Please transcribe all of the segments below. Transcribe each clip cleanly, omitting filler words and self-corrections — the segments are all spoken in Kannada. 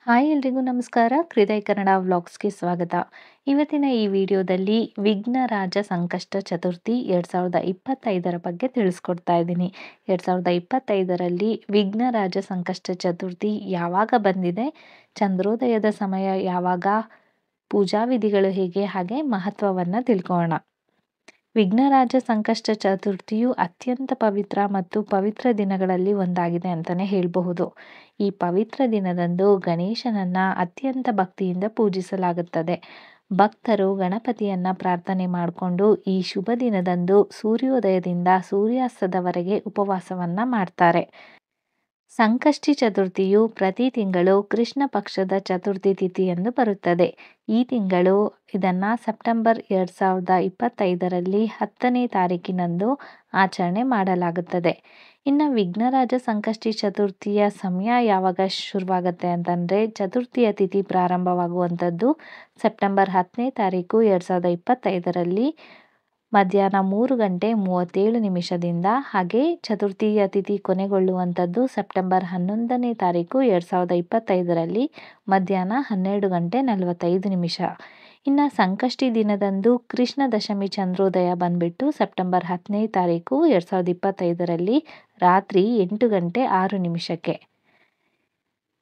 ಹಾಯ್ ಎಲ್ರಿಗೂ ನಮಸ್ಕಾರ. ಹೃದಯ ಕನ್ನಡ ವ್ಲಾಗ್ಸ್‌ಗೆ ಸ್ವಾಗತ. ಇವತ್ತಿನ ಈ ವಿಡಿಯೋದಲ್ಲಿ ವಿಘ್ನರಾಜ ಸಂಕಷ್ಟ ಚತುರ್ಥಿ 2025ರ ಬಗ್ಗೆ ತಿಳಿಸ್ಕೊಡ್ತಾ ಇದ್ದೀನಿ. 2025ರಲ್ಲಿ ವಿಘ್ನರಾಜ ಸಂಕಷ್ಟ ಚತುರ್ಥಿ ಯಾವಾಗ ಬಂದಿದೆ, ಚಂದ್ರೋದಯದ ಸಮಯ ಯಾವಾಗ, ಪೂಜಾ ವಿಧಿಗಳು ಹೇಗೆ, ಹಾಗೆ ಮಹತ್ವವನ್ನು ತಿಳ್ಕೊಳ್ಳೋಣ. ವಿಘ್ನರಾಜ ಸಂಕಷ್ಟ ಚತುರ್ಥಿಯು ಅತ್ಯಂತ ಪವಿತ್ರ ಮತ್ತು ಪವಿತ್ರ ದಿನಗಳಲ್ಲಿ ಒಂದಾಗಿದೆ ಅಂತಲೇ ಹೇಳಬಹುದು. ಈ ಪವಿತ್ರ ದಿನದಂದು ಗಣೇಶನನ್ನ ಅತ್ಯಂತ ಭಕ್ತಿಯಿಂದ ಪೂಜಿಸಲಾಗುತ್ತದೆ. ಭಕ್ತರು ಗಣಪತಿಯನ್ನ ಪ್ರಾರ್ಥನೆ ಮಾಡಿಕೊಂಡು ಈ ಶುಭ ದಿನದಂದು ಸೂರ್ಯೋದಯದಿಂದ ಸೂರ್ಯಾಸ್ತದವರೆಗೆ ಉಪವಾಸವನ್ನ ಮಾಡ್ತಾರೆ. ಸಂಕಷ್ಟಿ ಚತುರ್ಥಿಯು ಪ್ರತಿ ತಿಂಗಳು ಕೃಷ್ಣ ಪಕ್ಷದ ಚತುರ್ಥಿ ತಿಥಿಯಂದು ಬರುತ್ತದೆ. ಈ ತಿಂಗಳು ಇದನ್ನು ಸೆಪ್ಟೆಂಬರ್ 2025ರಲ್ಲಿ 10ನೇ ತಾರೀಕಿನಂದು ಆಚರಣೆ ಮಾಡಲಾಗುತ್ತದೆ. ಇನ್ನು ವಿಘ್ನರಾಜ ಸಂಕಷ್ಟಿ ಚತುರ್ಥಿಯ ಸಮಯ ಯಾವಾಗ ಶುರುವಾಗುತ್ತೆ ಅಂತಂದರೆ, ಚತುರ್ಥಿಯ ತಿಥಿ ಪ್ರಾರಂಭವಾಗುವಂಥದ್ದು ಸೆಪ್ಟೆಂಬರ್ 10ನೇ ತಾರೀಕು 2025ರಲ್ಲಿ ಮಧ್ಯಾಹ್ನ 3:37 ಹಾಗೆ ಚತುರ್ಥಿಯ ತಿಥಿ ಕೊನೆಗೊಳ್ಳುವಂಥದ್ದು ಸೆಪ್ಟೆಂಬರ್ 11ನೇ ತಾರೀಕು 2025ರಲ್ಲಿ ಮಧ್ಯಾಹ್ನ 12:45. ಇನ್ನು ಸಂಕಷ್ಟಿ ದಿನದಂದು ಕೃಷ್ಣ ದಶಮಿ ಚಂದ್ರೋದಯ ಬಂದ್ಬಿಟ್ಟು ಸೆಪ್ಟೆಂಬರ್ 10ನೇ ತಾರೀಕು 2025ರಲ್ಲಿ ರಾತ್ರಿ 8:06.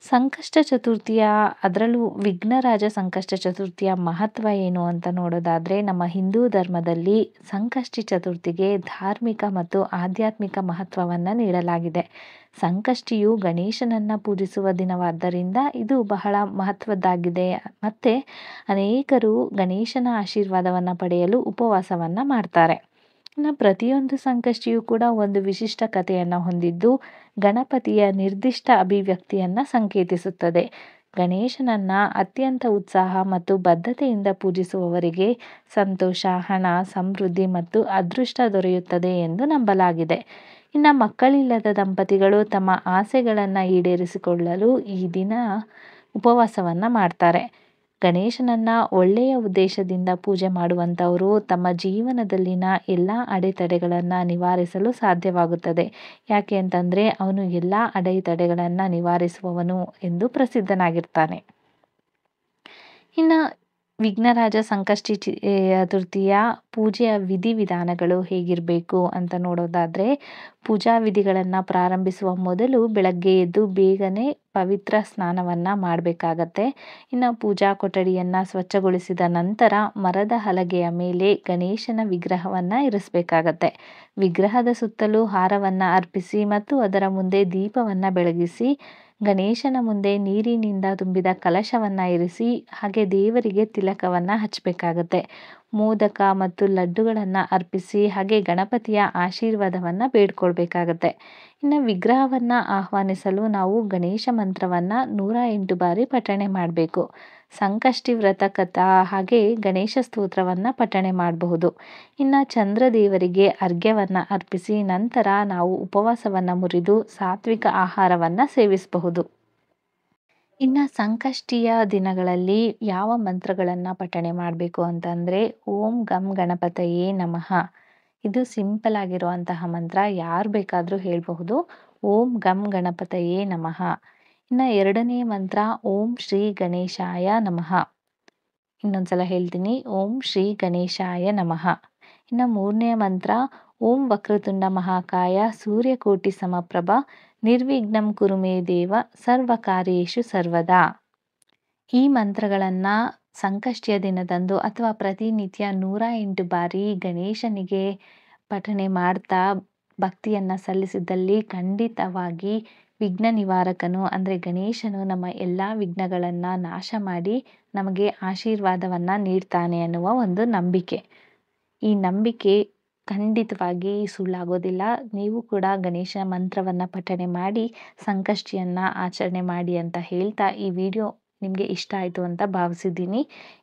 ಸಂಕಷ್ಟ ಚತುರ್ಥಿಯ ಅದರಲ್ಲೂ ವಿಘ್ನರಾಜ ಸಂಕಷ್ಟ ಚತುರ್ಥಿಯ ಮಹತ್ವ ಏನು ಅಂತ ನೋಡೋದಾದರೆ, ನಮ್ಮ ಹಿಂದೂ ಧರ್ಮದಲ್ಲಿ ಸಂಕಷ್ಟಿ ಚತುರ್ಥಿಗೆ ಧಾರ್ಮಿಕ ಮತ್ತು ಆಧ್ಯಾತ್ಮಿಕ ಮಹತ್ವವನ್ನು ನೀಡಲಾಗಿದೆ. ಸಂಕಷ್ಟಿಯು ಗಣೇಶನನ್ನು ಪೂಜಿಸುವ ದಿನವಾದ್ದರಿಂದ ಇದು ಬಹಳ ಮಹತ್ವದ್ದಾಗಿದೆ. ಮತ್ತು ಅನೇಕರು ಗಣೇಶನ ಆಶೀರ್ವಾದವನ್ನು ಪಡೆಯಲು ಉಪವಾಸವನ್ನು ಮಾಡ್ತಾರೆ. ಇನ್ನು ಪ್ರತಿಯೊಂದು ಸಂಕಷ್ಟಿಯೂ ಕೂಡ ಒಂದು ವಿಶಿಷ್ಟ ಕಥೆಯನ್ನು ಹೊಂದಿದ್ದು ಗಣಪತಿಯ ನಿರ್ದಿಷ್ಟ ಅಭಿವ್ಯಕ್ತಿಯನ್ನು ಸಂಕೇತಿಸುತ್ತದೆ. ಗಣೇಶನನ್ನ ಅತ್ಯಂತ ಉತ್ಸಾಹ ಮತ್ತು ಬದ್ಧತೆಯಿಂದ ಪೂಜಿಸುವವರಿಗೆ ಸಂತೋಷ, ಹಣ, ಸಮೃದ್ಧಿ ಮತ್ತು ಅದೃಷ್ಟ ದೊರೆಯುತ್ತದೆ ಎಂದು ನಂಬಲಾಗಿದೆ. ಇನ್ನು ಮಕ್ಕಳಿಲ್ಲದ ದಂಪತಿಗಳು ತಮ್ಮ ಆಸೆಗಳನ್ನು ಈಡೇರಿಸಿಕೊಳ್ಳಲು ಈ ದಿನ ಉಪವಾಸವನ್ನು ಮಾಡ್ತಾರೆ. ಗಣೇಶನನ್ನ ಒಳ್ಳೆಯ ಉದ್ದೇಶದಿಂದ ಪೂಜೆ ಮಾಡುವಂಥವರು ತಮ್ಮ ಜೀವನದಲ್ಲಿನ ಎಲ್ಲ ಅಡೆತಡೆಗಳನ್ನು ನಿವಾರಿಸಲು ಸಾಧ್ಯವಾಗುತ್ತದೆ. ಯಾಕೆ ಅಂತಂದರೆ ಅವನು ಎಲ್ಲ ಅಡೆತಡೆಗಳನ್ನು ನಿವಾರಿಸುವವನು ಎಂದು ಪ್ರಸಿದ್ಧನಾಗಿರ್ತಾನೆ. ಇನ್ನು ವಿಘ್ನರಾಜ ಸಂಕಷ್ಟಿ ಚತುರ್ಥಿಯ ಪೂಜೆಯ ವಿಧಿವಿಧಾನಗಳು ಹೇಗಿರಬೇಕು ಅಂತ ನೋಡೋದಾದರೆ, ಪೂಜಾ ವಿಧಿಗಳನ್ನು ಪ್ರಾರಂಭಿಸುವ ಮೊದಲು ಬೆಳಗ್ಗೆ ಎದ್ದು ಬೇಗನೆ ಪವಿತ್ರ ಸ್ನಾನವನ್ನು ಮಾಡಬೇಕಾಗತ್ತೆ. ಇನ್ನು ಪೂಜಾ ಕೊಠಡಿಯನ್ನು ಸ್ವಚ್ಛಗೊಳಿಸಿದ ನಂತರ ಮರದ ಹಲಗೆಯ ಮೇಲೆ ಗಣೇಶನ ವಿಗ್ರಹವನ್ನು ಇರಿಸಬೇಕಾಗತ್ತೆ. ವಿಗ್ರಹದ ಸುತ್ತಲೂ ಹಾರವನ್ನು ಅರ್ಪಿಸಿ ಮತ್ತು ಅದರ ಮುಂದೆ ದೀಪವನ್ನು ಬೆಳಗಿಸಿ ಗಣೇಶನ ಮುಂದೆ ನೀರಿನಿಂದ ತುಂಬಿದ ಕಲಶವನ್ನು ಇರಿಸಿ ಹಾಗೆ ದೇವರಿಗೆ ತಿಲಕವನ್ನು ಹಚ್ಚಬೇಕಾಗತ್ತೆ. ಮೋದಕ ಮತ್ತು ಲಡ್ಡುಗಳನ್ನು ಅರ್ಪಿಸಿ ಹಾಗೆ ಗಣಪತಿಯ ಆಶೀರ್ವಾದವನ್ನು ಬೇಡ್ಕೊಳ್ಬೇಕಾಗತ್ತೆ. ಇನ್ನು ವಿಗ್ರಹವನ್ನು ಆಹ್ವಾನಿಸಲು ನಾವು ಗಣೇಶ ಮಂತ್ರವನ್ನು 108 ಬಾರಿ ಪಠಣೆ ಮಾಡಬೇಕು. ಸಂಕಷ್ಟಿ ವ್ರತ ಕಥಾ ಹಾಗೆ ಗಣೇಶ ಸ್ತೋತ್ರವನ್ನು ಪಠಣೆ ಮಾಡಬಹುದು. ಇನ್ನು ಚಂದ್ರದೇವರಿಗೆ ಅರ್ಘ್ಯವನ್ನು ಅರ್ಪಿಸಿ ನಂತರ ನಾವು ಉಪವಾಸವನ್ನು ಮುರಿದು ಸಾತ್ವಿಕ ಆಹಾರವನ್ನು ಸೇವಿಸಬಹುದು. ಇನ್ನು ಸಂಕಷ್ಟಿಯ ದಿನಗಳಲ್ಲಿ ಯಾವ ಮಂತ್ರಗಳನ್ನು ಪಠಣೆ ಮಾಡಬೇಕು ಅಂತಂದರೆ, ಓಂ ಗಂ ಗಣಪತಯೇ ನಮಃ. ಇದು ಸಿಂಪಲ್ ಆಗಿರುವಂತಹ ಮಂತ್ರ, ಯಾರು ಬೇಕಾದರೂ ಹೇಳಬಹುದು. ಓಂ ಗಂ ಗಣಪತಯೇ ನಮಃ. ಇನ್ನು ಎರಡನೇ ಮಂತ್ರ ಓಂ ಶ್ರೀ ಗಣೇಶಾಯ ನಮಃ. ಇನ್ನೊಂದ್ಸಲ ಹೇಳ್ತೀನಿ, ಓಂ ಶ್ರೀ ಗಣೇಶಾಯ ನಮಃ. ಇನ್ನು ಮೂರನೇ ಮಂತ್ರ ಓಂ ವಕ್ರತುಂಡ ಮಹಾಕಾಯ ಸೂರ್ಯಕೋಟಿ ಸಮಪ್ರಭ ನಿರ್ವಿಘ್ನಂ ಕುರು ಮೇ ದೇವ ಸರ್ವಕಾರ್ಯೇಷು ಸರ್ವದಾ. ಈ ಮಂತ್ರಗಳನ್ನು ಸಂಕಷ್ಟಿಯ ದಿನದಂದು ಅಥವಾ ಪ್ರತಿನಿತ್ಯ 108 ಬಾರಿ ಗಣೇಶನಿಗೆ ಪಠಣೆ ಮಾಡ್ತಾ ಭಕ್ತಿಯನ್ನು ಸಲ್ಲಿಸಿದಲ್ಲಿ ಖಂಡಿತವಾಗಿ ವಿಘ್ನ ನಿವಾರಕನು ಅಂದರೆ ಗಣೇಶನು ನಮ್ಮ ಎಲ್ಲ ವಿಘ್ನಗಳನ್ನು ನಾಶ ಮಾಡಿ ನಮಗೆ ಆಶೀರ್ವಾದವನ್ನು ನೀಡ್ತಾನೆ ಅನ್ನುವ ಒಂದು ನಂಬಿಕೆ. ಈ ನಂಬಿಕೆ ಖಂಡಿತವಾಗಿ ಸುಳ್ಳಾಗೋದಿಲ್ಲ. ನೀವು ಕೂಡ ಗಣೇಶ ಮಂತ್ರವನ್ನು ಪಠಣೆ ಮಾಡಿ ಸಂಕಷ್ಟಿಯನ್ನು ಆಚರಣೆ ಮಾಡಿ ಅಂತ ಹೇಳ್ತಾ ಈ ವಿಡಿಯೋ ನಿಮಗೆ ಇಷ್ಟ ಆಯಿತು ಅಂತ ಭಾವಿಸಿದ್ದೀನಿ.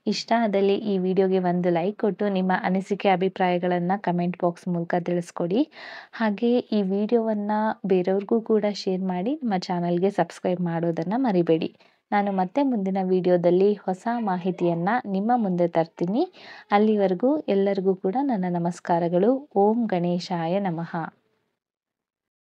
ಇಷ್ಟ ಆದಲ್ಲಿ ಈ ವಿಡಿಯೋಗೆ ಒಂದು ಲೈಕ್ ಕೊಟ್ಟು ನಿಮ್ಮ ಅನಿಸಿಕೆ ಅಭಿಪ್ರಾಯಗಳನ್ನು ಕಮೆಂಟ್ ಬಾಕ್ಸ್ ಮೂಲಕ ತಿಳಿಸ್ಕೊಡಿ. ಹಾಗೆ ಈ ವಿಡಿಯೋವನ್ನು ಬೇರೆಯವ್ರಿಗೂ ಕೂಡ ಶೇರ್ ಮಾಡಿ ನಮ್ಮ ಚಾನಲ್ಗೆ ಸಬ್ಸ್ಕ್ರೈಬ್ ಮಾಡೋದನ್ನು ಮರಿಬೇಡಿ. ನಾನು ಮತ್ತೆ ಮುಂದಿನ ವಿಡಿಯೋದಲ್ಲಿ ಹೊಸ ಮಾಹಿತಿಯನ್ನು ನಿಮ್ಮ ಮುಂದೆ ತರ್ತೀನಿ. ಅಲ್ಲಿವರೆಗೂ ಎಲ್ಲರಿಗೂ ಕೂಡ ನನ್ನ ನಮಸ್ಕಾರಗಳು. ಓಂ ಗಣೇಶಾಯ ನಮಃ.